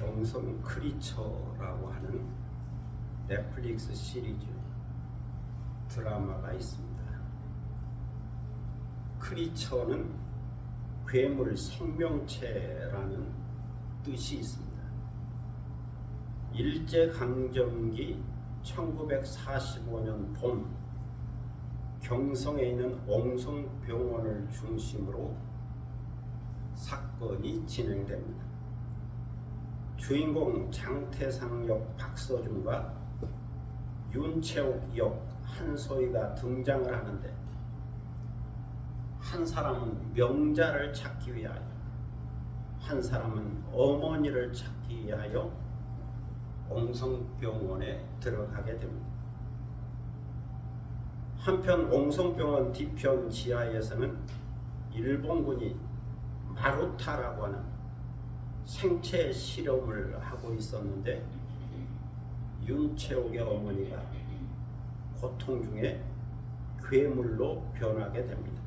경성 크리처라고 하는 넷플릭스 시리즈 드라마가 있습니다. 크리처는 괴물 생명체라는 뜻이 있습니다. 일제강점기 1945년 봄 경성에 있는 옹성병원을 중심으로 사건이 진행됩니다. 주인공 장태상 역 박서준과 윤채옥 역 한소희가 등장을 하는데, 한 사람은 명자를 찾기 위하여, 한 사람은 어머니를 찾기 위하여 옹성병원에 들어가게 됩니다. 한편 옹성병원 뒤편 지하에서는 일본군이 마루타라고 하는 생체 실험을 하고 있었는데, 윤채옥의 어머니가 고통 중에 괴물로 변하게 됩니다.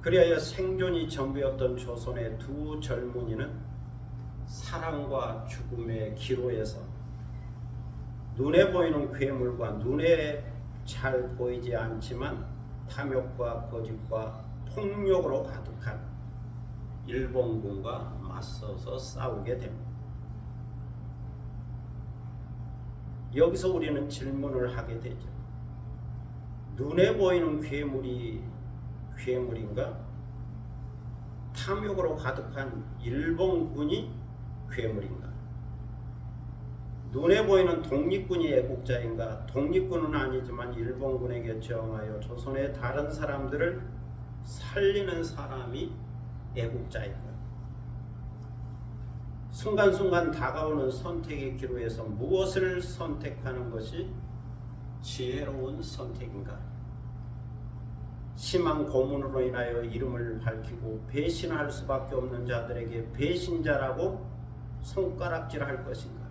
그리하여 생존이 전부였던 조선의 두 젊은이는 사랑과 죽음의 기로에서 눈에 보이는 괴물과 눈에 잘 보이지 않지만 탐욕과 거짓과 폭력으로 가득한 일본군과 맞서서 싸우게 됩니다. 여기서 우리는 질문을 하게 되죠. 눈에 보이는 괴물이 괴물인가? 탐욕으로 가득한 일본군이 괴물인가? 눈에 보이는 독립군이 애국자인가? 독립군은 아니지만 일본군에게 저항하여 조선의 다른 사람들을 살리는 사람이 애국자인가? 순간순간 다가오는 선택의 기로에서 무엇을 선택하는 것이 지혜로운 선택인가? 심한 고문으로 인하여 이름을 밝히고 배신할 수밖에 없는 자들에게 배신자라고 손가락질할 것인가?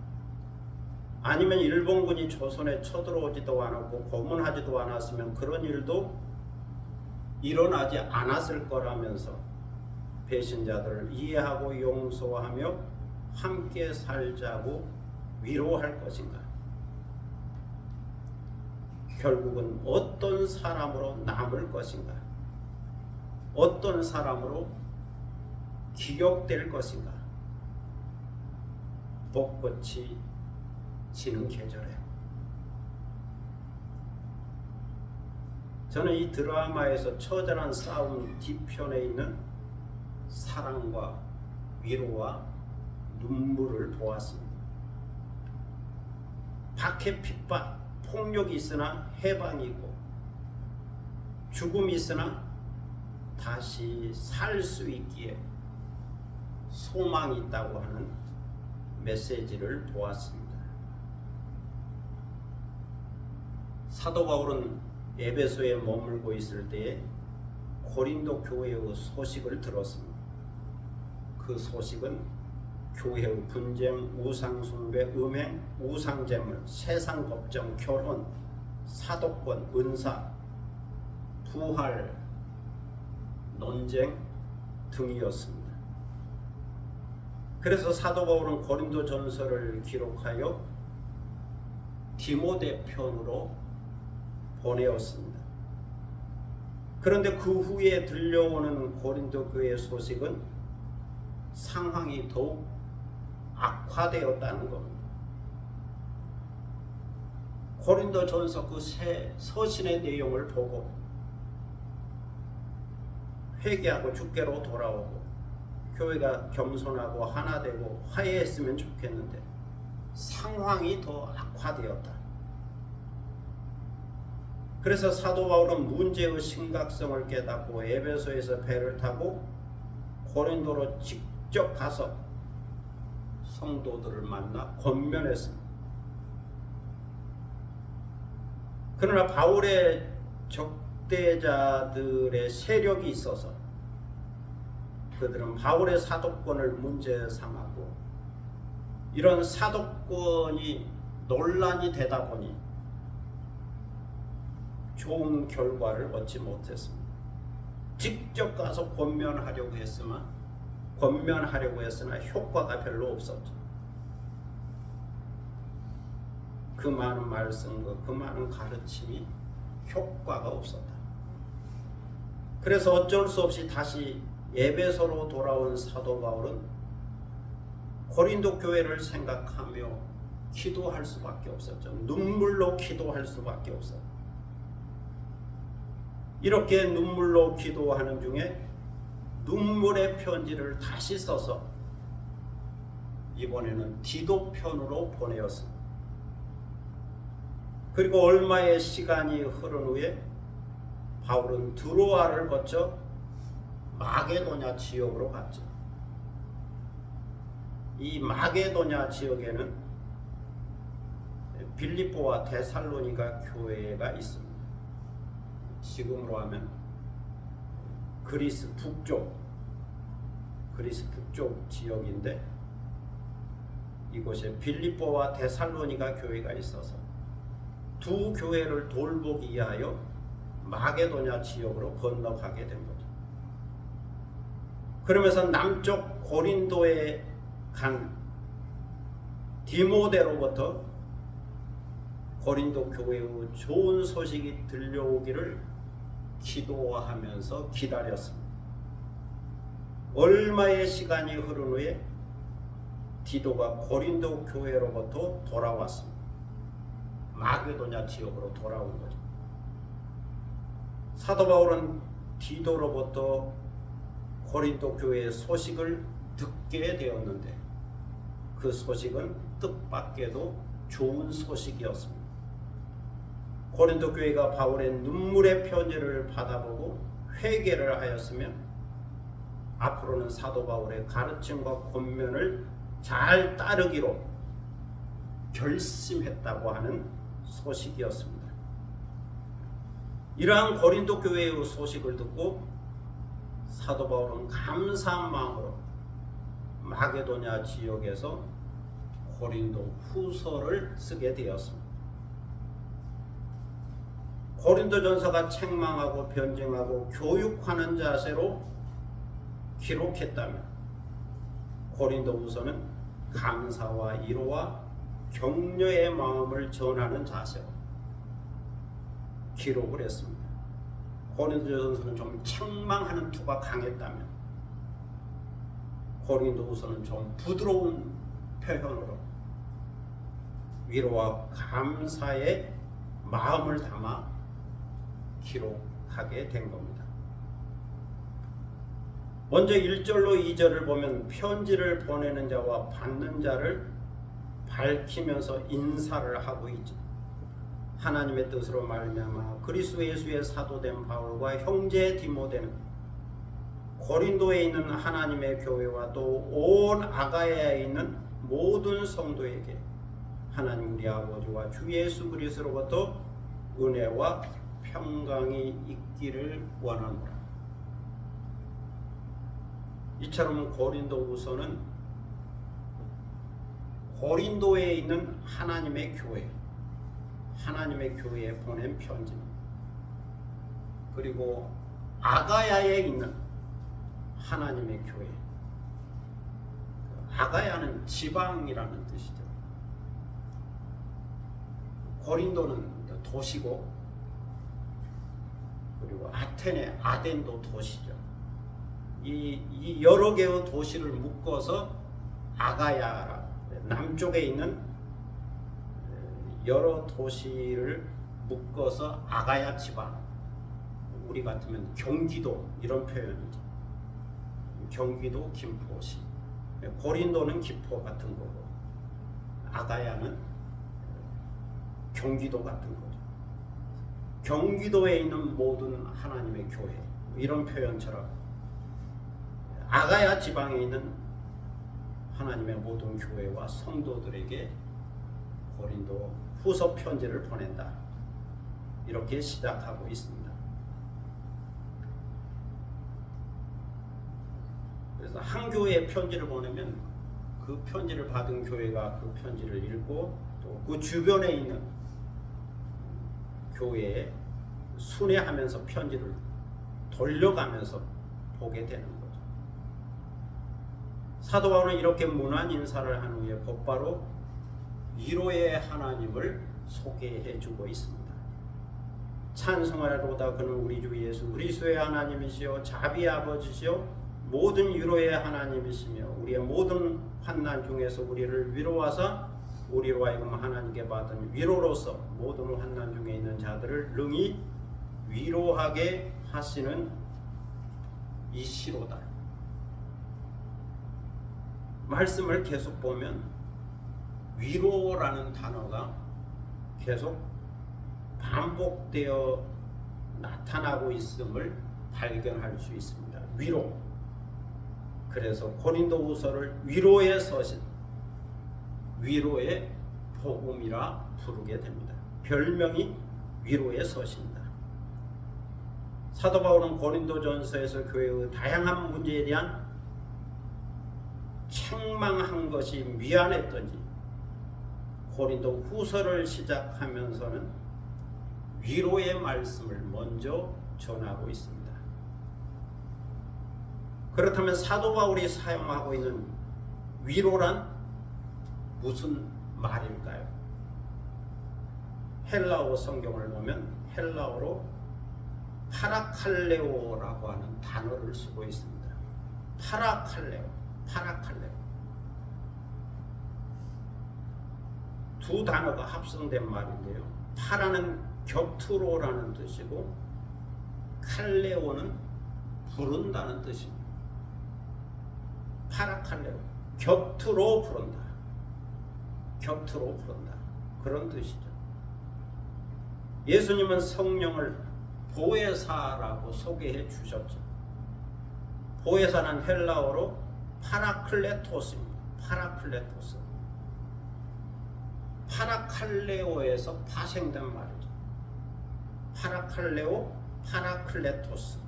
아니면 일본군이 조선에 쳐들어오지도 않았고 고문하지도 않았으면 그런 일도 일어나지 않았을 거라면서 배신자들을 이해하고 용서하며 함께 살자고 위로할 것인가? 결국은 어떤 사람으로 남을 것인가? 어떤 사람으로 기억될 것인가? 벚꽃이 지는 계절에 저는 이 드라마에서 처절한 싸움 뒤편에 있는 사랑과 위로와 눈물을 보았습니다. 박해 핍박 폭력이 있으나 해방이고, 죽음이 있으나 다시 살 수 있기에 소망이 있다고 하는 메시지를 보았습니다. 사도 바울은 에베소에 머물고 있을 때에 고린도 교회의 소식을 들었습니다. 그 소식은 교회의 분쟁, 우상숭배, 음행, 우상제물, 세상법정, 결혼, 사도권, 은사, 부활, 논쟁 등이었습니다. 그래서 사도 바울은 고린도전서를 기록하여 디모데 편으로 보내었습니다. 그런데 그 후에 들려오는 고린도 교회 소식은 상황이 더욱 악화되었다는 겁니다. 고린도전서 그 새 서신의 내용을 보고 회개하고 주께로 돌아오고 교회가 겸손하고 하나 되고 화해했으면 좋겠는데 상황이 더 악화되었다. 그래서 사도 바울은 문제의 심각성을 깨닫고 에베소에서 배를 타고 고린도로 직접 가서 성도들을 만나 권면했습니다. 그러나 바울의 적대자들의 세력이 있어서 그들은 바울의 사도권을 문제 삼았고, 이런 사도권이 논란이 되다 보니 좋은 결과를 얻지 못했습니다. 직접 가서 권면하려고 했으나 권면하려고 했으나 효과가 별로 없었죠. 그 많은 말씀과 그 많은 가르침이 효과가 없었다. 그래서 어쩔 수 없이 다시 에베소로 돌아온 사도 바울은 고린도 교회를 생각하며 기도할 수밖에 없었죠. 눈물로 기도할 수밖에 없었죠. 이렇게 눈물로 기도하는 중에 눈물의 편지를 다시 써서 이번에는 디도 편으로 보내었습니다. 그리고 얼마의 시간이 흐른 후에 바울은 드로아를 거쳐 마게도냐 지역으로 갔죠. 이 마게도냐 지역에는 빌립보와 데살로니가 교회가 있습니다. 지금으로 하면 그리스 북쪽 지역인데 이곳에 빌립보와 데살로니가 교회가 있어서 두 교회를 돌보기 위하여 마게도냐 지역으로 건너가게 된 거죠. 그러면서 남쪽 고린도에 간 디모데로부터 고린도 교회의 좋은 소식이 들려오기를 기도하면서 기다렸습니다. 얼마의 시간이 흐른 후에 디도가 고린도 교회로부터 돌아왔습니다. 마게도냐 지역으로 돌아온 거죠. 사도 바울은 디도로부터 고린도 교회의 소식을 듣게 되었는데 그 소식은 뜻밖에도 좋은 소식이었습니다. 고린도 교회가 바울의 눈물의 편지를 받아보고 회개를 하였으며 앞으로는 사도 바울의 가르침과 권면을 잘 따르기로 결심했다고 하는 소식이었습니다. 이러한 고린도 교회의 소식을 듣고 사도 바울은 감사한 마음으로 마게도냐 지역에서 고린도 후서를 쓰게 되었습니다. 고린도전서가 책망하고 변증하고 교육하는 자세로 기록했다면 고린도후서는 감사와 위로와 격려의 마음을 전하는 자세로 기록을 했습니다. 고린도전서는 좀 책망하는 투가 강했다면 고린도후서는 좀 부드러운 표현으로 위로와 감사의 마음을 담아 기록하게 된 겁니다. 먼저 1절로 2절을 보면 편지를 보내는 자와 받는 자를 밝히면서 인사를 하고 있죠. 하나님의 뜻으로 말미암아 그리스도 예수의 사도된 바울과 형제 디모데는 고린도에 있는 하나님의 교회와 또 온 아가야에 있는 모든 성도에게 하나님 우리 아버지와 주 예수 그리스도로부터 은혜와 평강이 있기를 원하노라. 이처럼 고린도후서는 고린도에 있는 하나님의 교회에 보낸 편지입니다. 그리고 아가야에 있는 하나님의 교회. 아가야는 지방이라는 뜻이죠. 고린도는 도시고 그리고 아덴도 도시죠. 이 여러 개의 도시를 묶어서 아가야라, 남쪽에 있는 여러 도시를 묶어서 아가야 지방, 우리 같으면 경기도 이런 표현이죠. 경기도 김포시, 고린도는 기포 같은 거고 아가야는 경기도 같은 거죠. 경기도에 있는 모든 하나님의 교회, 이런 표현처럼 아가야 지방에 있는 하나님의 모든 교회와 성도들에게 고린도 후서 편지를 보낸다. 이렇게 시작하고 있습니다. 그래서 한 교회에 편지를 보내면 그 편지를 받은 교회가 그 편지를 읽고 또 그 주변에 있는 교회에 순회하면서 편지를 돌려가면서 보게 되는 거죠. 사도 바울은 이렇게 문안 인사를 한 후에 곧바로 위로의 하나님을 소개해 주고 있습니다. 찬송하리로다 그는 우리 주 예수 그리스도의 하나님이시요 자비의 아버지시요 모든 위로의 하나님이시며 우리의 모든 환난 중에서 우리를 위로하사 우리로 하여금 하나님께 받은 위로로서 모든 환난 중에 있는 자들을 능히 위로하게 하시는 이시로다. 말씀을 계속 보면 위로라는 단어가 계속 반복되어 나타나고 있음을 발견할 수 있습니다. 위로. 그래서 고린도후서를 위로의 서신, 위로의 복음이라 부르게 됩니다. 별명이 위로의 서신이다. 사도 바울은 고린도전서에서 교회의 다양한 문제에 대한 책망한 것이 미안했던지 고린도 후서를 시작하면서는 위로의 말씀을 먼저 전하고 있습니다. 그렇다면 사도 바울이 사용하고 있는 위로란 무슨 말일까요? 헬라어 성경을 보면 헬라어로 파라칼레오라고 하는 단어를 쓰고 있습니다. 파라칼레오. 두 단어가 합성된 말인데요. 파라는 곁으로라는 뜻이고 칼레오는 부른다는 뜻입니다. 파라칼레오, 곁으로 부른다. 곁으로 부른다. 그런 뜻이죠. 예수님은 성령을 보혜사라고 소개해 주셨죠. 보혜사는 헬라어로 파라클레토스입니다. 파라클레토스. 파라칼레오에서 파생된 말이죠. 파라칼레오, 파라클레토스.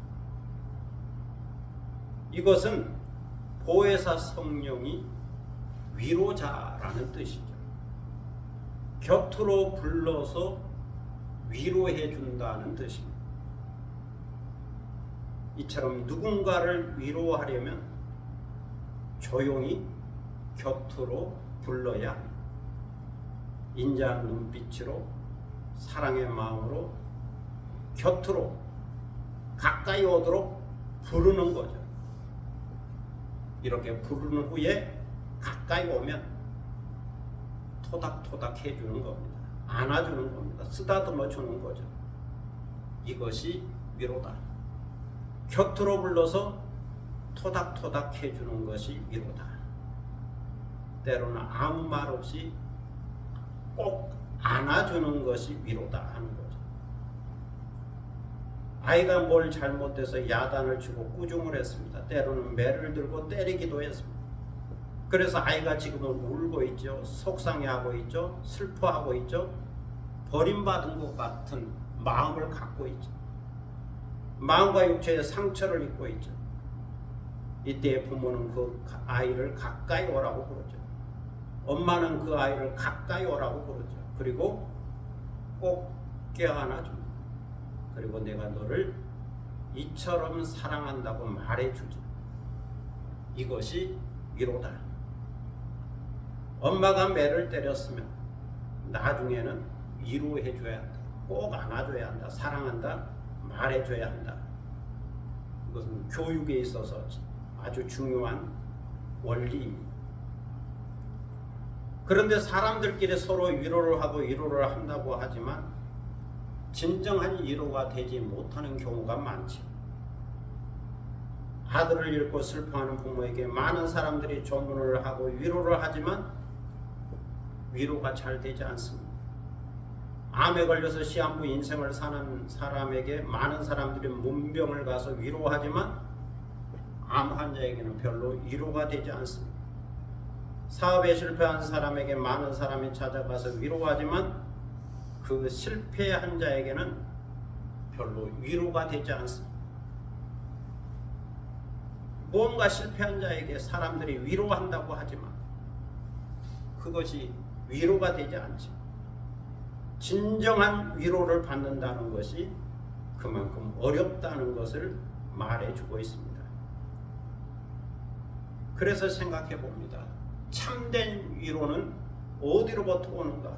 이것은 보혜사 성령이 위로자라는 뜻이죠. 곁으로 불러서 위로해 준다는 뜻입니다. 이처럼 누군가를 위로하려면 조용히 곁으로 불러야 합니다. 인자한 눈빛으로 사랑의 마음으로 곁으로 가까이 오도록 부르는 거죠. 이렇게 부르는 후에 가까이 오면 토닥토닥 해주는 겁니다. 안아주는 겁니다. 쓰다듬어 주는 거죠. 이것이 위로다. 곁으로 불러서 토닥토닥 해주는 것이 위로다. 때로는 아무 말 없이 꼭 안아주는 것이 위로다 하는 거죠. 아이가 뭘 잘못해서 야단을 주고 꾸중을 했습니다. 때로는 매를 들고 때리기도 했습니다. 그래서 아이가 지금은 울고 있죠. 속상해하고 있죠. 슬퍼하고 있죠. 버림받은 것 같은 마음을 갖고 있죠. 마음과 육체의 상처를 입고 있죠. 이때 부모는 그 아이를 가까이 오라고 부르죠. 엄마는 그 아이를 가까이 오라고 부르죠. 그리고 꼭 껴안아줍니다. 그리고 내가 너를 이처럼 사랑한다고 말해주죠. 이것이 위로다. 엄마가 매를 때렸으면 나중에는 위로해줘야 한다. 꼭 안아줘야 한다. 사랑한다. 말해줘야 한다. 이것은 교육에 있어서 아주 중요한 원리입니다. 그런데 사람들끼리 서로 위로를 하고 위로를 한다고 하지만 진정한 위로가 되지 못하는 경우가 많죠. 아들을 잃고 슬퍼하는 부모에게 많은 사람들이 조문을 하고 위로를 하지만 위로가 잘 되지 않습니다. 암에 걸려서 시한부 인생을 사는 사람에게 많은 사람들이 문병을 가서 위로하지만 암 환자에게는 별로 위로가 되지 않습니다. 사업에 실패한 사람에게 많은 사람이 찾아가서 위로하지만 그 실패한 자에게는 별로 위로가 되지 않습니다. 무언가 실패한 자에게 사람들이 위로한다고 하지만 그것이 위로가 되지 않죠. 진정한 위로를 받는다는 것이 그만큼 어렵다는 것을 말해주고 있습니다. 그래서 생각해 봅니다. 참된 위로는 어디로부터 오는가?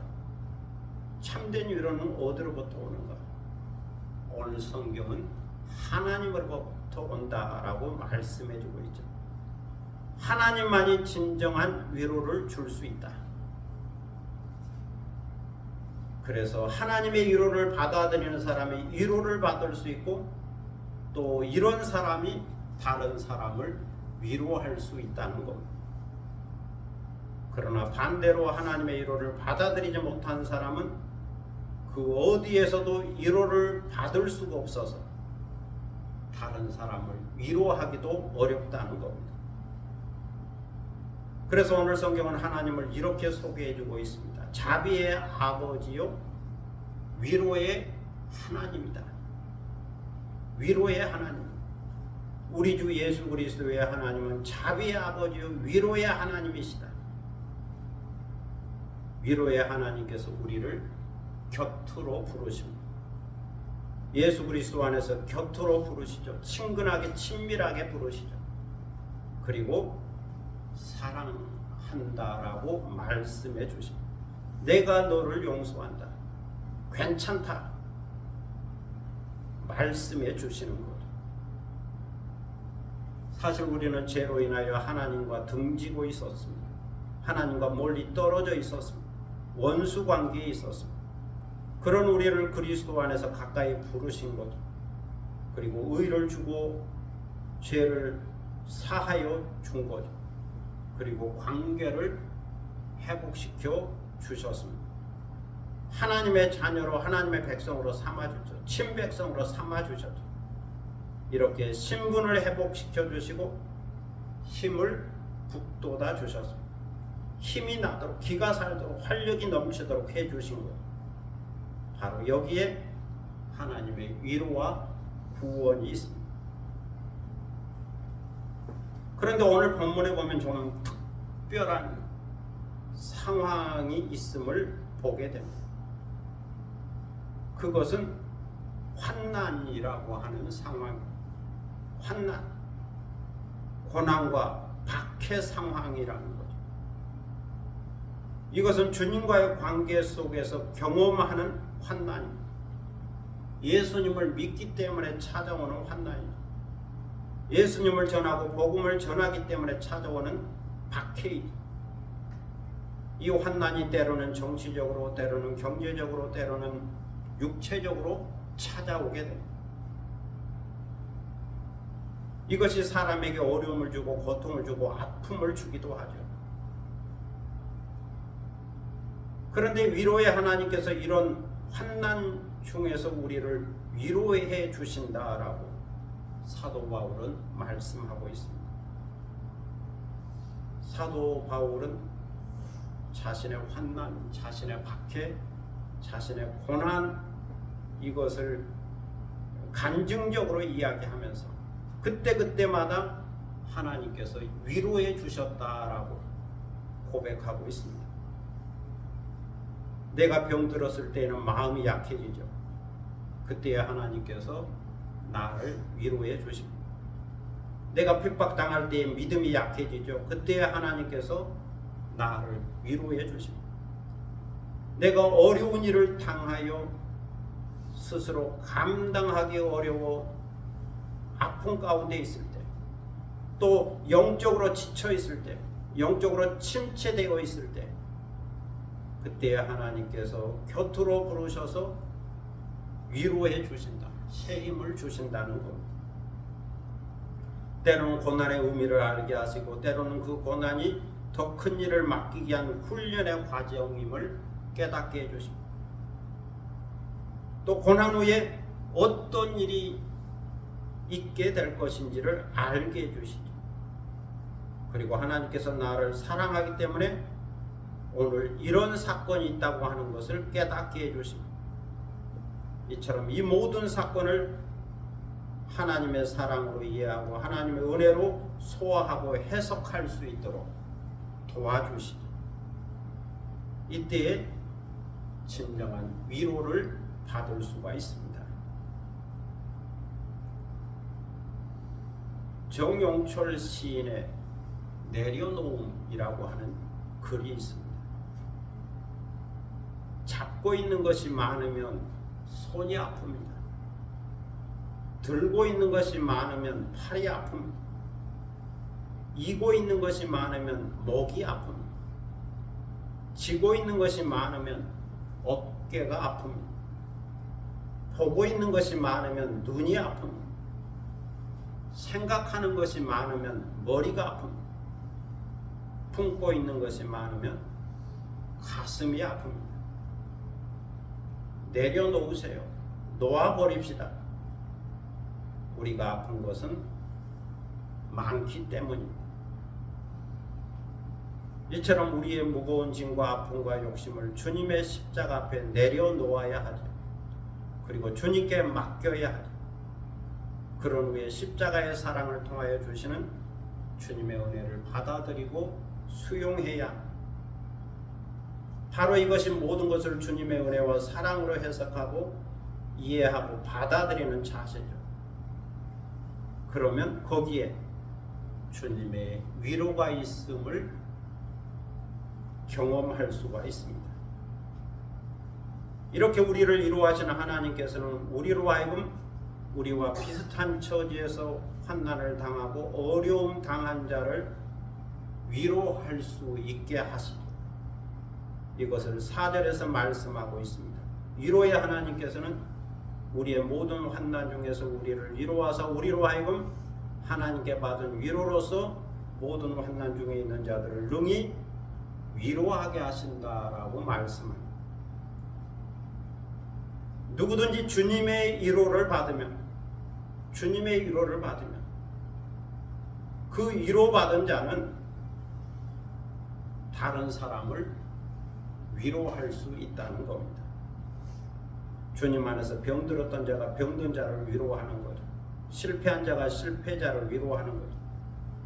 참된 위로는 어디로부터 오는가? 오늘 성경은 하나님으로부터 온다라고 말씀해 주고 있죠. 하나님만이 진정한 위로를 줄 수 있다. 그래서 하나님의 위로를 받아들이는 사람이 위로를 받을 수 있고, 또 이런 사람이 다른 사람을 위로할 수 있다는 겁니다. 그러나 반대로 하나님의 위로를 받아들이지 못한 사람은 그 어디에서도 위로를 받을 수가 없어서 다른 사람을 위로하기도 어렵다는 겁니다. 그래서 오늘 성경은 하나님을 이렇게 소개해 주고 있습니다. 자비의 아버지요 위로의 하나님이다. 위로의 하나님. 우리 주 예수 그리스도의 하나님은 자비의 아버지요 위로의 하나님이시다. 위로의 하나님께서 우리를 곁으로 부르십니다. 예수 그리스도 안에서 곁으로 부르시죠. 친근하게 친밀하게 부르시죠. 그리고 사랑한다라고 말씀해 주십니다. 내가 너를 용서한다. 괜찮다. 말씀해 주시는 거죠. 사실 우리는 죄로 인하여 하나님과 등지고 있었습니다. 하나님과 멀리 떨어져 있었습니다. 원수 관계에 있었습니다. 그런 우리를 그리스도 안에서 가까이 부르신 거죠. 그리고 의를 주고 죄를 사하여 준 거죠. 그리고 관계를 회복시켜 주셨습니다. 하나님의 자녀로 하나님의 백성으로 삼아주죠. 친백성으로 삼아주셨죠. 이렇게 신분을 회복시켜 주시고 힘을 북돋아 주셨습니다. 힘이 나도록 기가 살도록 활력이 넘치도록 해주신 거예요. 바로 여기에 하나님의 위로와 구원이 있습니다. 그런데 오늘 본문에 보면 좀 특별한 상황이 있음을 보게 됩니다. 그것은 환난이라고 하는 상황입니다. 환난, 고난과 박해 상황이라는 거죠. 이것은 주님과의 관계 속에서 경험하는 환난입니다. 예수님을 믿기 때문에 찾아오는 환난입니다. 예수님을 전하고 복음을 전하기 때문에 찾아오는 박해이죠. 이 환난이 때로는 정치적으로, 때로는 경제적으로, 때로는 육체적으로 찾아오게 됩니다. 이것이 사람에게 어려움을 주고 고통을 주고 아픔을 주기도 하죠. 그런데 위로의 하나님께서 이런 환난 중에서 우리를 위로해 주신다라고 사도 바울은 말씀하고 있습니다. 사도 바울은 자신의 환난, 자신의 박해, 자신의 고난 이것을 간증적으로 이야기하면서 그때마다 하나님께서 위로해 주셨다라고 고백하고 있습니다. 내가 병들었을 때에는 마음이 약해지죠. 그때 하나님께서 나를 위로해 주십니다. 내가 핍박당할 때에 믿음이 약해지죠. 그때 하나님께서 나를 위로해 주십니다. 내가 어려운 일을 당하여 스스로 감당하기 어려워 아픔 가운데 있을 때, 또 영적으로 지쳐 있을 때, 영적으로 침체되어 있을 때, 그때 하나님께서 곁으로 부르셔서 위로해 주신다. 새 힘을 주신다는 겁니다. 때로는 고난의 의미를 알게 하시고, 때로는 그 고난이 더 큰 일을 맡기기 위한 훈련의 과정임을 깨닫게 해주십니다. 또 고난 후에 어떤 일이 있게 될 것인지를 알게 해주시죠. 그리고 하나님께서 나를 사랑하기 때문에 오늘 이런 사건이 있다고 하는 것을 깨닫게 해주십니다. 이처럼 이 모든 사건을 하나님의 사랑으로 이해하고 하나님의 은혜로 소화하고 해석할 수 있도록 도와주시죠. 이때에 진정한 위로를 받을 수가 있습니다. 정용철 시인의 내려놓음이라고 하는 글이 있습니다. 잡고 있는 것이 많으면 손이 아픕니다. 들고 있는 것이 많으면 팔이 아픕니다. 이고 있는 것이 많으면 목이 아픕니다. 지고 있는 것이 많으면 어깨가 아픕니다. 보고 있는 것이 많으면 눈이 아픕니다. 생각하는 것이 많으면 머리가 아픕니다. 품고 있는 것이 많으면 가슴이 아픕니다. 내려놓으세요. 놓아버립시다. 우리가 아픈 것은 많기 때문입니다. 이처럼 우리의 무거운 짐과 아픔과 욕심을 주님의 십자가 앞에 내려놓아야 하죠. 그리고 주님께 맡겨야 하죠. 그런 후에 십자가의 사랑을 통하여 주시는 주님의 은혜를 받아들이고 수용해야 합니다. 바로 이것이 모든 것을 주님의 은혜와 사랑으로 해석하고 이해하고 받아들이는 자세죠. 그러면 거기에 주님의 위로가 있음을 경험할 수가 있습니다. 이렇게 우리를 위로하시는 하나님께서는 우리로 하여금 우리와 비슷한 처지에서 환난을 당하고 어려움 당한 자를 위로할 수 있게 하시고, 이것을 4절에서 말씀하고 있습니다. 위로의 하나님께서는 우리의 모든 환난 중에서 우리를 위로하사 우리로 하여금 하나님께 받은 위로로서 모든 환난 중에 있는 자들을 능히 위로하게 하신다라고 말씀합니다. 누구든지 주님의 위로를 받으면 그 위로받은 자는 다른 사람을 위로할 수 있다는 겁니다. 주님 안에서 병들었던 자가 병든 자를 위로하는 거죠. 실패한 자가 실패자를 위로하는 거죠.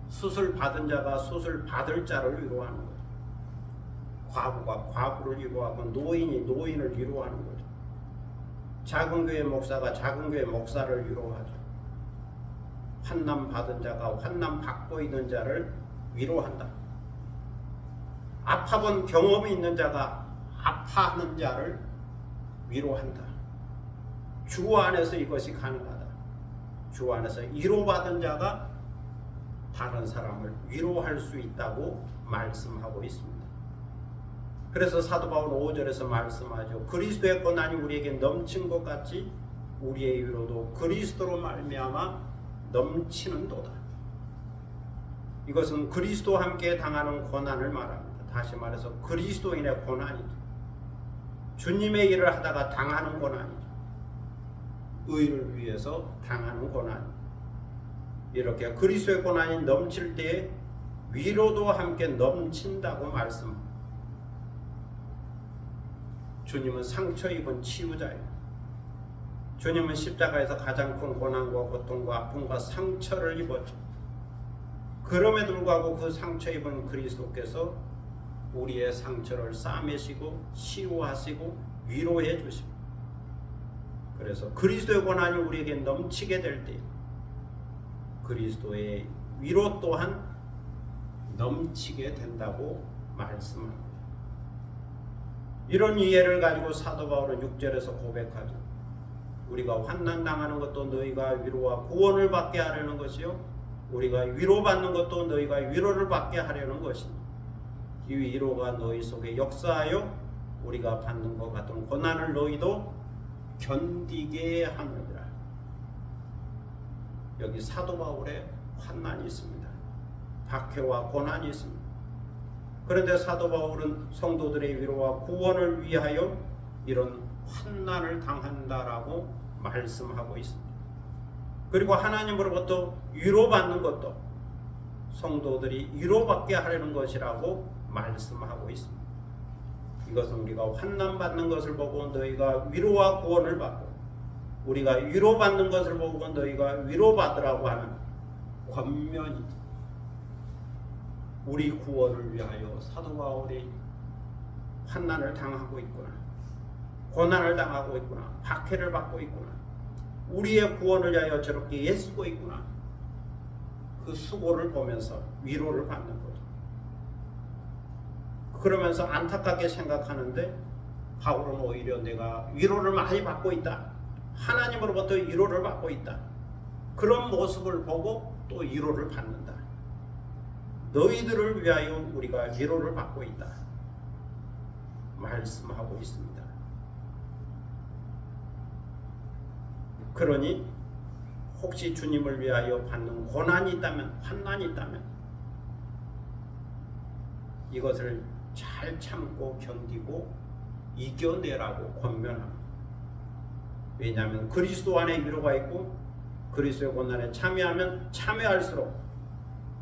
수술 받은 자가 수술 받을 자를 위로하는 거죠. 과부가 과부를 위로하고 노인이 노인을 위로하는 거죠. 작은 교회 목사가 작은 교회 목사를 위로하죠. 환난 받은 자가 환난 받고 있는 자를 위로한다. 아파본 경험이 있는 자가 아파하는 자를 위로한다. 주 안에서 이것이 가능하다. 주 안에서 위로받은 자가 다른 사람을 위로할 수 있다고 말씀하고 있습니다. 그래서 사도 바울 5절에서 말씀하죠. 그리스도의 고난이 우리에게 넘친 것 같이 우리의 위로도 그리스도로 말미암아 넘치는도다. 이것은 그리스도와 함께 당하는 고난을 말합니다. 다시 말해서 그리스도인의 고난이죠. 주님의 일을 하다가 당하는 고난이죠. 의를 위해서 당하는 고난. 이렇게 그리스도의 고난이 넘칠 때에 위로도 함께 넘친다고 말씀합니다. 주님은 상처 입은 치유자예요. 주님은 십자가에서 가장 큰 고난과 고통과 아픔과 상처를 입었죠. 그럼에도 불구하고 그 상처 입은 그리스도께서 우리의 상처를 싸매시고 치유하시고 위로해 주시고, 그래서 그리스도의 고난이 우리에게 넘치게 될 때 그리스도의 위로 또한 넘치게 된다고 말씀합니다. 이런 이해를 가지고 사도 바울은 6절에서 고백하죠. 우리가 환난 당하는 것도 너희가 위로와 구원을 받게 하려는 것이요, 우리가 위로받는 것도 너희가 위로를 받게 하려는 것이니 이 위로가 너희 속에 역사하여 우리가 받는 것 같은 고난을 너희도 견디게 하느니라. 여기 사도 바울의 환난이 있습니다. 박해와 고난이 있습니다. 그런데 사도 바울은 성도들의 위로와 구원을 위하여 이런 환난을 당한다라고 말씀하고 있습니다. 그리고 하나님으로부터 위로받는 것도 성도들이 위로받게 하려는 것이라고 말씀하고 있습니다. 이것은 우리가 환난받는 것을 보고 너희가 위로와 구원을 받고, 우리가 위로받는 것을 보고 너희가 위로받으라고 하는 권면이죠. 우리 구원을 위하여 사도 바울이 환난을 당하고 있구나, 고난을 당하고 있구나, 박해를 받고 있구나, 우리의 구원을 위하여 저렇게 애쓰고 있구나, 그 수고를 보면서 위로를 받는 거죠. 그러면서 안타깝게 생각하는데 바울은 오히려 내가 위로를 많이 받고 있다. 하나님으로부터 위로를 받고 있다. 그런 모습을 보고 또 위로를 받는다. 너희들을 위하여 우리가 위로를 받고 있다. 말씀하고 있습니다. 그러니 혹시 주님을 위하여 받는 고난이 있다면, 환난이 있다면 이것을 잘 참고 견디고 이겨내라고 권면합니다. 왜냐하면 그리스도 안에 위로가 있고 그리스도의 고난에 참여하면 참여할수록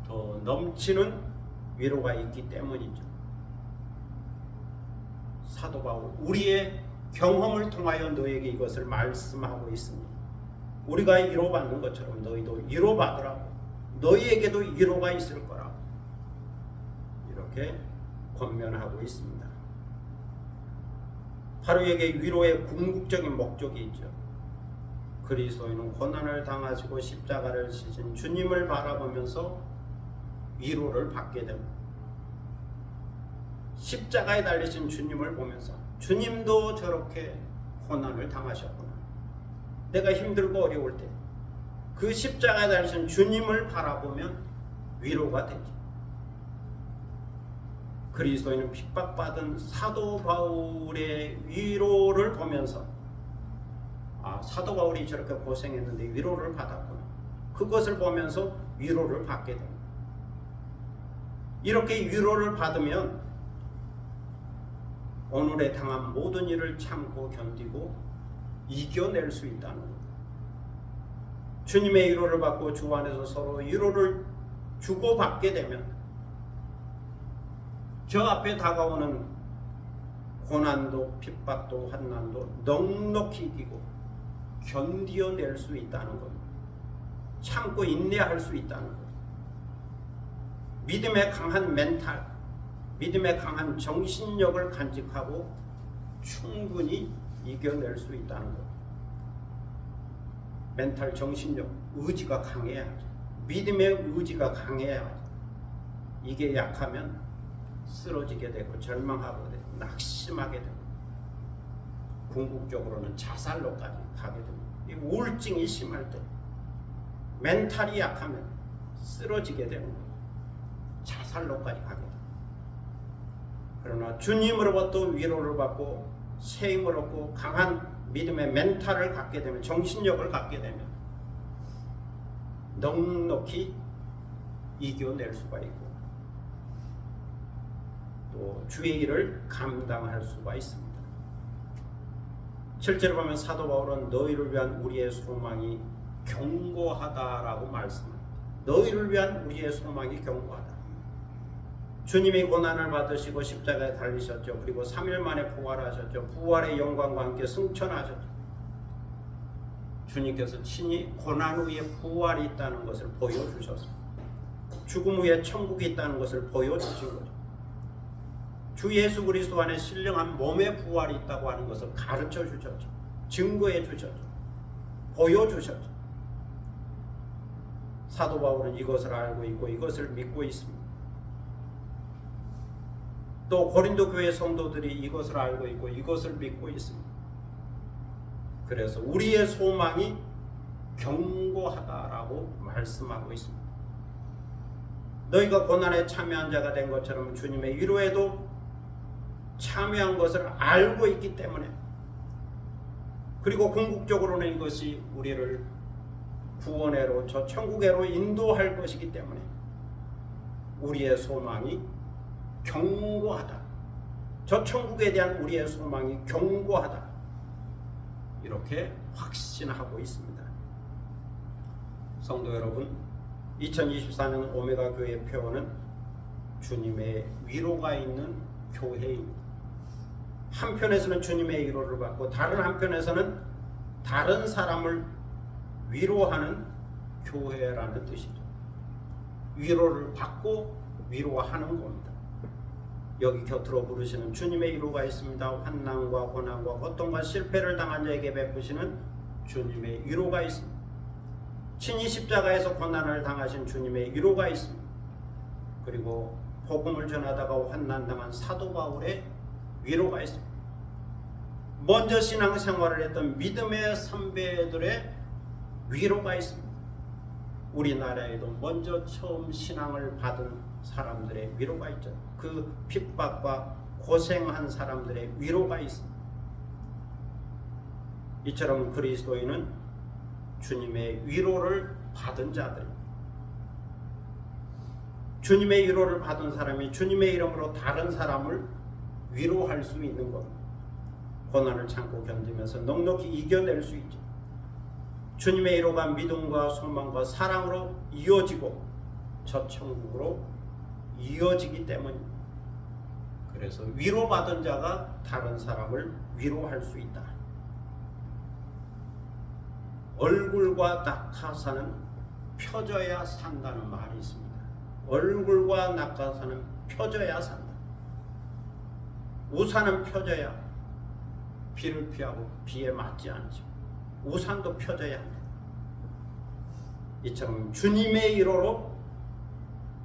더 넘치는 위로가 있기 때문이죠. 사도 바울 우리의 경험을 통하여 너에게 이것을 말씀하고 있습니다. 우리가 위로받는 것처럼 너희도 위로받으라고, 너희에게도 위로가 있을 거라고 이렇게 권면하고 있습니다. 바로에게 위로의 궁극적인 목적이 있죠. 그리스도인은 고난을 당하시고 십자가를 지신 주님을 바라보면서 위로를 받게 됩니다. 십자가에 달리신 주님을 보면서 주님도 저렇게 고난을 당하셨구나. 내가 힘들고 어려울 때 그 십자가에 달리신 주님을 바라보면 위로가 되지. 그리스도인은 핍박받은 사도 바울의 위로를 보면서 사도 바울이 저렇게 고생했는데 위로를 받았구나. 그것을 보면서 위로를 받게 됩니다. 이렇게 위로를 받으면 오늘에 당한 모든 일을 참고 견디고 이겨낼 수 있다는 것. 주님의 위로를 받고 주 안에서 서로 위로를 주고받게 되면 저 앞에 다가오는 고난도 핍박도 환난도 넉넉히 이기고 견디어낼 수 있다는 것. 참고 인내할 수 있다는 것. 믿음의 강한 멘탈, 믿음의 강한 정신력을 간직하고 충분히 이겨낼 수 있다는 것. 멘탈, 정신력, 의지가 강해야죠. 믿음의 의지가 강해야죠. 이게 약하면 쓰러지게 되고 절망하게 되고 낙심하게 되고 궁극적으로는 자살로까지 가게 됩니다. 이 우울증이 심할 때 멘탈이 약하면 쓰러지게 되는 거예요. 자살로까지 가게 됩니다. 그러나 주님으로부터 위로를 받고 새 힘을 얻고 강한 믿음의 멘탈을 갖게 되면, 정신력을 갖게 되면 넉넉히 이겨낼 수가 있고 또 주의 일을 감당할 수가 있습니다. 실제로 보면 사도 바울은 너희를 위한 우리의 소망이 견고하다라고 말씀합니다. 너희를 위한 우리의 소망이 견고하다. 주님이 고난을 받으시고 십자가에 달리셨죠. 그리고 3일 만에 부활하셨죠. 부활의 영광과 함께 승천하셨죠. 주님께서 친히 고난 후에 부활이 있다는 것을 보여주셨습니다. 죽음 후에 천국이 있다는 것을 보여주신 거죠. 주 예수 그리스도 안에 신령한 몸의 부활이 있다고 하는 것을 가르쳐 주셨죠. 증거해 주셨죠. 보여주셨죠. 사도 바울은 이것을 알고 있고 이것을 믿고 있습니다. 또 고린도 교회 성도들이 이것을 알고 있고 이것을 믿고 있습니다. 그래서 우리의 소망이 견고하다라고 말씀하고 있습니다. 너희가 고난에 참여한 자가 된 것처럼 주님의 위로에도 참여한 것을 알고 있기 때문에, 그리고 궁극적으로는 이것이 우리를 구원회로, 저 천국회로 인도할 것이기 때문에 우리의 소망이 견고하다. 저 천국에 대한 우리의 소망이 견고하다. 이렇게 확신하고 있습니다. 성도 여러분, 2024년 오메가 교회 표어는 주님의 위로가 있는 교회입니다. 한편에서는 주님의 위로를 받고 다른 한편에서는 다른 사람을 위로하는 교회라는 뜻이죠. 위로를 받고 위로하는 겁니다. 여기 곁으로 부르시는 주님의 위로가 있습니다. 환난과 고난과 고통과 실패를 당한 자에게 베푸시는 주님의 위로가 있습니다. 친히 십자가에서 고난을 당하신 주님의 위로가 있습니다. 그리고 복음을 전하다가 환난당한 사도 바울의 위로가 있습니다. 먼저 신앙생활을 했던 믿음의 선배들의 위로가 있습니다. 우리나라에도 먼저 처음 신앙을 받은 사람들의 위로가 있죠. 그 핍박과 고생한 사람들의 위로가 있습니다. 이처럼 그리스도인은 주님의 위로를 받은 자들입니다. 주님의 위로를 받은 사람이 주님의 이름으로 다른 사람을 위로할 수 있는 겁니다. 고난을 참고 견디면서 넉넉히 이겨낼 수 있죠. 주님의 위로가 믿음과 소망과 사랑으로 이어지고 저 천국으로 이어지기 때문입니다. 그래서 위로받은 자가 다른 사람을 위로할 수 있다. 얼굴과 낙하산은 펴져야 산다는 말이 있습니다. 얼굴과 낙하산은 펴져야 산다. 우산은 펴져야 비를 피하고 비에 맞지 않죠. 우산도 펴져야 합니다. 이처럼 주님의 위로로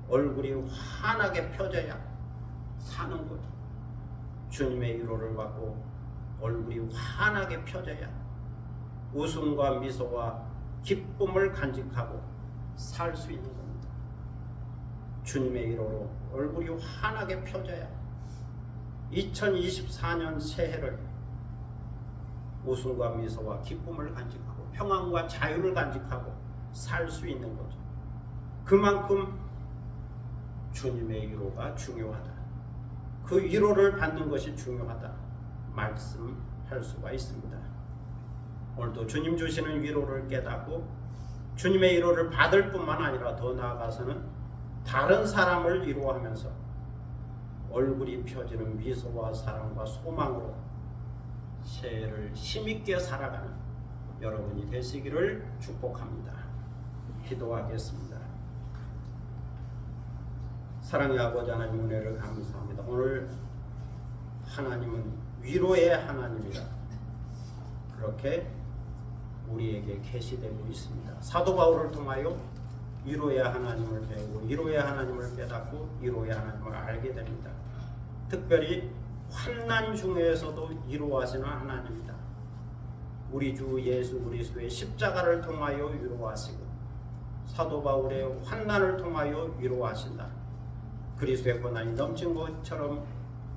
얼굴이 환하게 펴져야 사는 거죠. 주님의 위로를 받고 얼굴이 환하게 펴져야 웃음과 미소와 기쁨을 간직하고 살 수 있는 겁니다. 주님의 위로로 얼굴이 환하게 펴져야 2024년 새해를 웃음과 미소와 기쁨을 간직하고 평안과 자유를 간직하고 살 수 있는 거죠. 그만큼 주님의 위로가 중요하다. 그 위로를 받는 것이 중요하다. 말씀할 수가 있습니다. 오늘도 주님 주시는 위로를 깨닫고 주님의 위로를 받을 뿐만 아니라 더 나아가서는 다른 사람을 위로하면서 얼굴이 펴지는 미소와 사랑과 소망으로 새해를 힘있게 살아가는 여러분이 되시기를 축복합니다. 기도하겠습니다. 사랑의 아버지 하나님 은혜를 감사합니다. 오늘 하나님은 위로의 하나님이다. 그렇게 우리에게 계시되고 있습니다. 사도 바울을 통하여 위로의 하나님을 배우고 위로의 하나님을 깨닫고 위로의 하나님을 알게 됩니다. 특별히 환난 중에서도 위로하시는 하나님이다. 우리 주 예수 그리스도의 십자가를 통하여 위로하시고 사도 바울의 환난을 통하여 위로하신다. 그리스도의 고난이 넘친 것처럼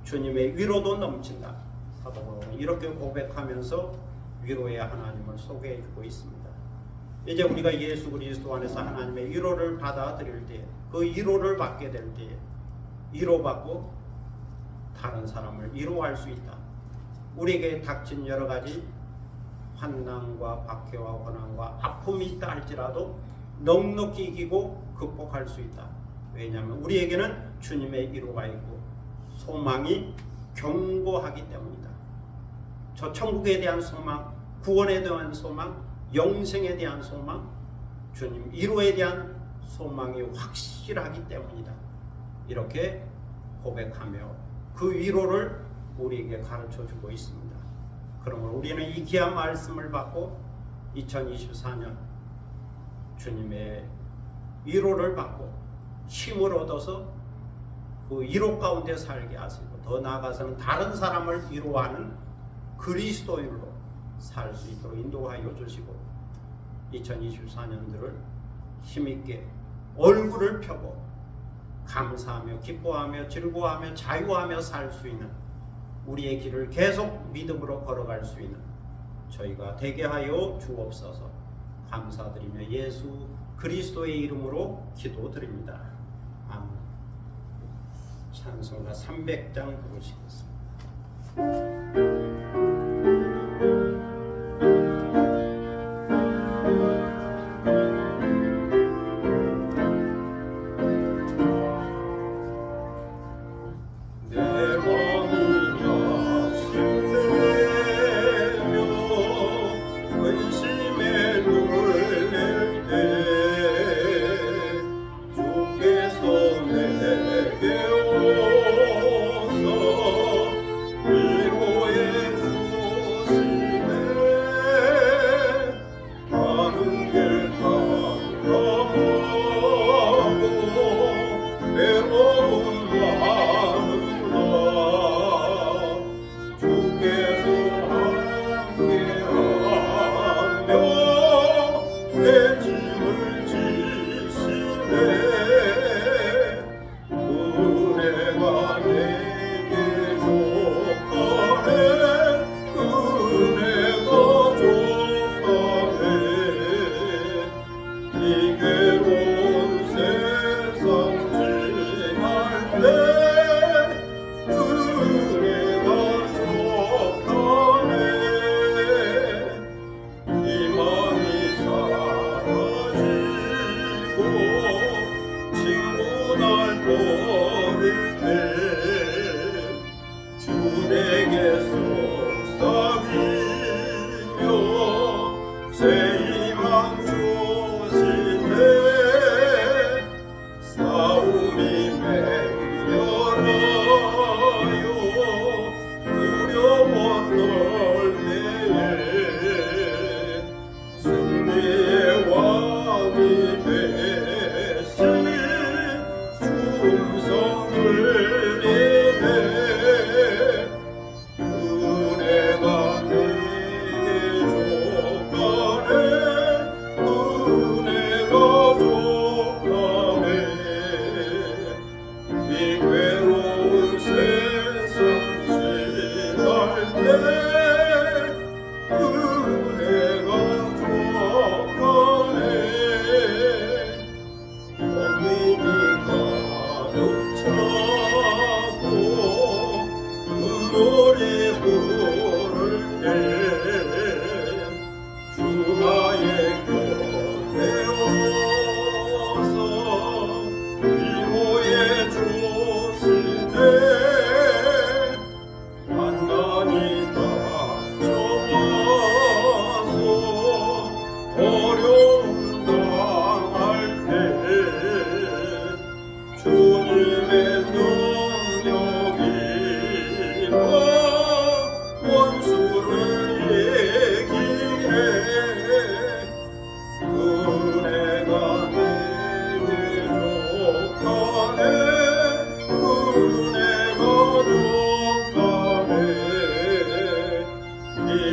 주님의 위로도 넘친다. 사도 바울은 이렇게 고백하면서 위로의 하나님을 소개해주고 있습니다. 이제 우리가 예수 그리스도 안에서 하나님의 위로를 받아들일 때, 그 위로를 받게 될 때에 위로받고 다른 사람을 위로할 수 있다. 우리에게 닥친 여러 가지 환난과 박해와 고난과 아픔이 있다 할지라도 넉넉히 이기고 극복할 수 있다. 왜냐하면 우리에게는 주님의 위로가 있고 소망이 견고하기 때문이다. 저 천국에 대한 소망, 구원에 대한 소망, 영생에 대한 소망, 주님 위로에 대한 소망이 확실하기 때문이다. 이렇게 고백하며 그 위로를 우리에게 가르쳐주고 있습니다. 그러므로 우리는 이 귀한 말씀을 받고 2024년 주님의 위로를 받고 힘을 얻어서 그 위로 가운데 살게 하시고 더 나아가서는 다른 사람을 위로하는 그리스도인으로 살 수 있도록 인도하여 주시고 2024년들을 힘있게 얼굴을 펴고 감사하며 기뻐하며 즐거워하며 자유하며 살 수 있는 우리의 길을 계속 믿음으로 걸어갈 수 있는 저희가 되게 하여 주옵소서. 감사드리며 예수 그리스도의 이름으로 기도드립니다. 아멘. 찬송가 300장 부르시겠습니다. 위로의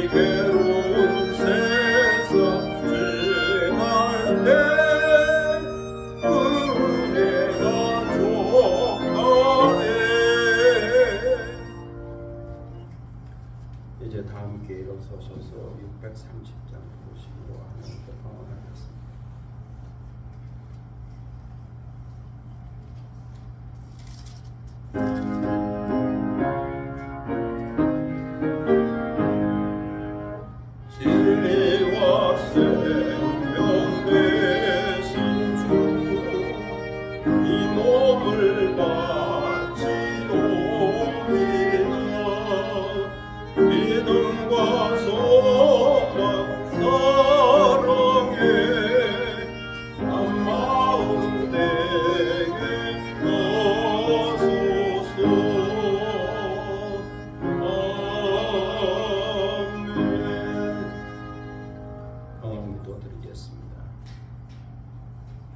괴로운 세상 지날 때 은혜가 종하네. 이제 다 함께 일어서셔서 630장 보시고 하나님께 방언하겠습니다. 진리와 생명 되신 주, 이 몸을 바치옵니다. 믿음과 소망 사랑에 한 마음 되게 하소서. 기도드리겠습니다.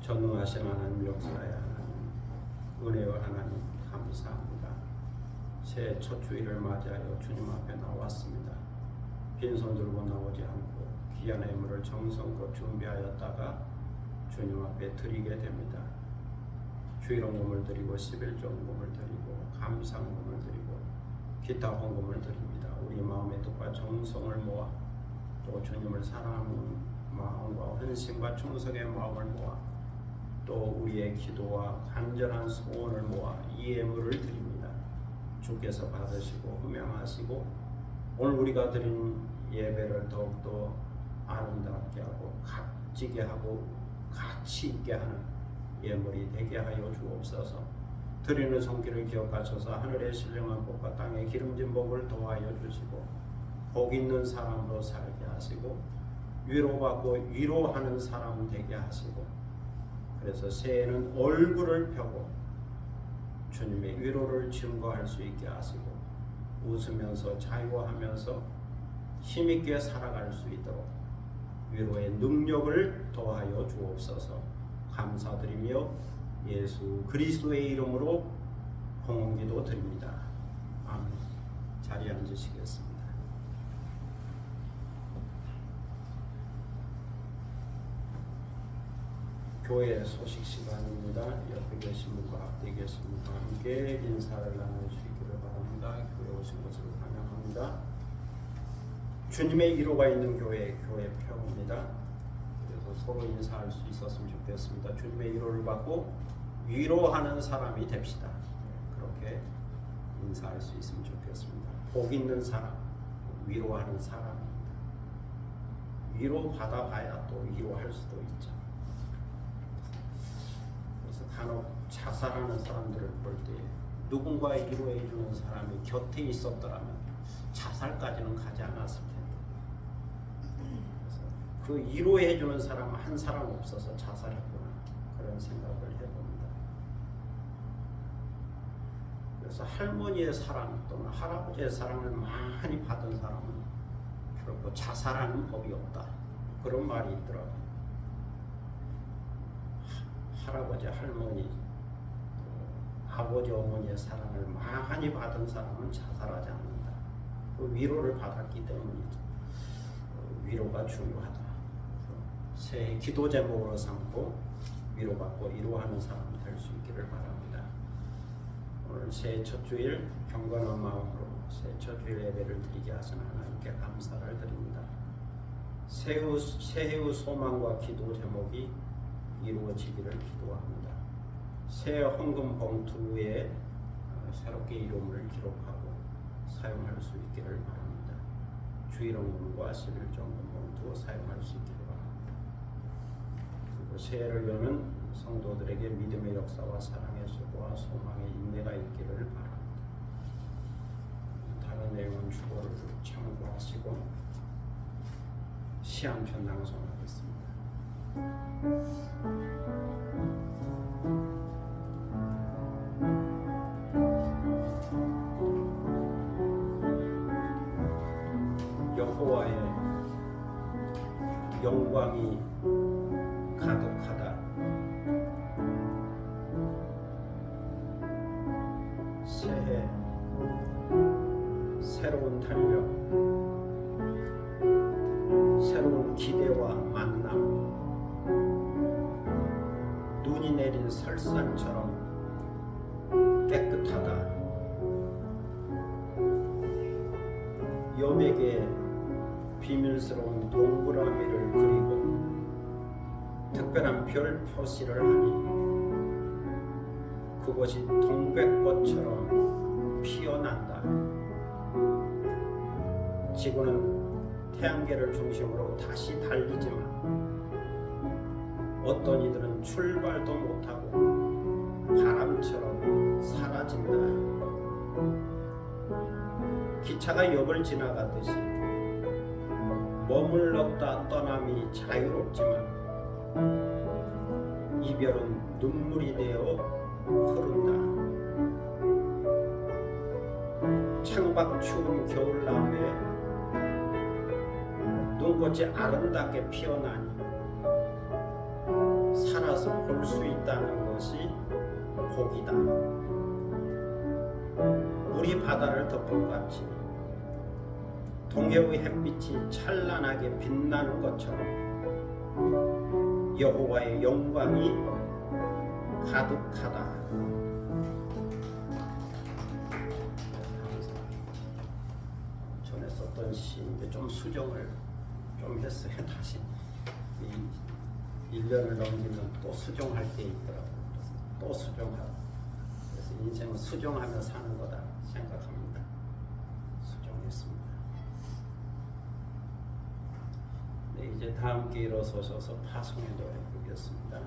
전능하신 하나님, 역사의 하나님, 은혜의 하나님, 감사합니다. 새해 첫 주일을 맞이하여 주님 앞에 나왔습니다. 빈손 들고 나오지 않고 귀한 예물을 정성껏 준비하였다가 주님 앞에 드리게 됩니다. 주일 헌금을 드리고 11조 헌금을 드리고 감사 헌금을 드리고 기타 헌금을 드립니다. 우리 마음의 뜻과 정성을 모아 또 주님을 사랑하는 마음과 헌신과 충성의 마음을 모아 또 우리의 기도와 간절한 소원을 모아 이 예물을 드립니다. 주께서 받으시고 흠양하시고 오늘 우리가 드린 예배를 더욱더 아름답게 하고 값지게 하고 가치 있게 하는 예물이 되게 하여 주옵소서. 드리는 손길을 기억하셔서 하늘의 신령한 복과 땅의 기름진 복을 더하여 주시고 복 있는 사람으로 살게 하시고 위로받고 위로하는 사람 되게 하시고 그래서 새해에는 얼굴을 펴고 주님의 위로를 증거할 수 있게 하시고 웃으면서 자유하면서 힘있게 살아갈 수 있도록 위로의 능력을 더하여 주옵소서. 감사드리며 예수 그리스도의 이름으로 봉헌기도 드립니다. 아멘. 자리에 앉으시겠습니다. 교회 소식 시간입니다. 옆에 계신 분과 앞에 계신 분과 함께 인사를 나누시기를 바랍니다. 교회 오신 것을 환영합니다. 주님의 위로가 있는 교회 표입니다. 그래서 서로 인사할 수 있었으면 좋겠습니다. 주님의 위로를 받고 위로하는 사람이 됩시다. 그렇게 인사할 수 있으면 좋겠습니다. 복 있는 사람, 위로하는 사람입니다. 위로 받아봐야 또 위로할 수도 있죠. 간혹 자살하는 사람들을 볼 때 누군가의 위로해 주는 사람이 곁에 있었더라면 자살까지는 가지 않았을 텐데 그래서 그 위로해 주는 사람 한 사람 없어서 자살했구나 그런 생각을 해봅니다. 그래서 할머니의 사랑 또는 할아버지의 사랑을 많이 받은 사람은 결코 자살하는 법이 없다 그런 말이 있더라고요. 할아버지, 할머니, 아버지, 어머니의 사랑을 많이 받은 사람은 자살하지 않는다. 그 위로를 받았기 때문이죠. 위로가 중요하다. 새해 기도 제목으로 삼고 위로받고 위로하는 사람이 될 수 있기를 바랍니다. 오늘 새해 첫 주일 경건한 마음으로 새해 첫 주일 예배를 드리게 하신 하나님께 감사를 드립니다. 새해의 소망과 기도 제목이 이루어지기를 기도합니다. 새 헌금 봉투에 새롭게 이름을 기록하고 사용할 수 있기를 바랍니다. 주일 헌금과 11조 헌금 봉투 사용할 수 있기를 바랍니다. 그리고 새해를 여는 성도들에게 믿음의 역사와 사랑의 수고와 소망의 인내가 있기를 바랍니다. 다른 내용은 주보를 참고하시고 시 한 편 낭송하겠습니다. 여호와의 영광이 가득하다. 새해 새로운 달력 나에게 비밀스러운 동그라미를 그리고 특별한 별 표시를 하니 그곳이 동백꽃처럼 피어난다. 지구는 태양계를 중심으로 다시 달리지만 어떤 이들은 출발도 못하고 바람처럼 사라진다. 기차가 역을 지나가듯이 머물렀다 떠남이 자유롭지만 이별은 눈물이 되어 흐른다. 창밖 추운 겨울밤에 눈꽃이 아름답게 피어나니 살아서 볼 수 있다는 것이 복이다. 물이 바다를 덮어갔지 동해의 햇빛이 찬란하게 빛나는 것처럼 여호와의 영광이 가득하다. 전에 썼던 시인데 좀 수정을 좀 했어요. 다시 1년을 넘기면 또 수정할 때 있더라고요. 또 수정하고. 그래서 인생은 수정하며 사는 거다 생각합니다. 수정했습니다. 네, 이제 다 함께 일어서셔서 파송의 노래 부르겠습니다.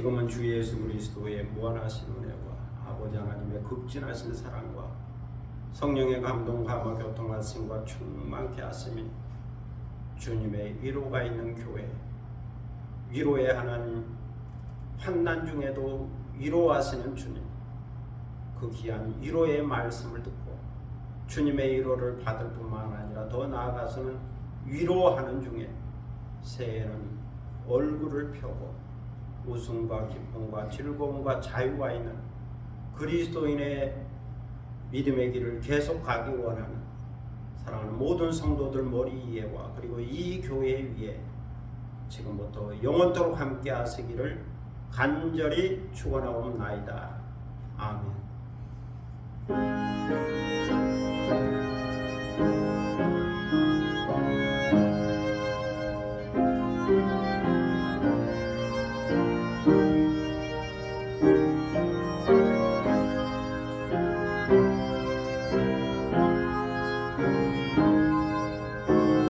지금은 주 예수 주의 무한하신 은혜와 아버지 하나님의 극진하신 사랑과 성령의 감동, 감화, 교통하심과 충만케 하심이 주님의 위로가 있는 교회, 위로의 하나님, 환난 중에도 위로하시는 주님, 그 귀한 위로의 말씀을 듣고 주님의 위로를 받을 뿐만 아니라 더 나아가서는 위로하는 중에 새해에는 얼굴을 펴고 웃음과 기쁨과 즐거움과 자유가 있는 그리스도인의 믿음의 길을 계속 가기 원하는 사랑하는 모든 성도들 머리 위에와 그리고 이 교회 위에 지금부터 영원토록 함께 하시기를 간절히 축원하옵나이다. 아멘.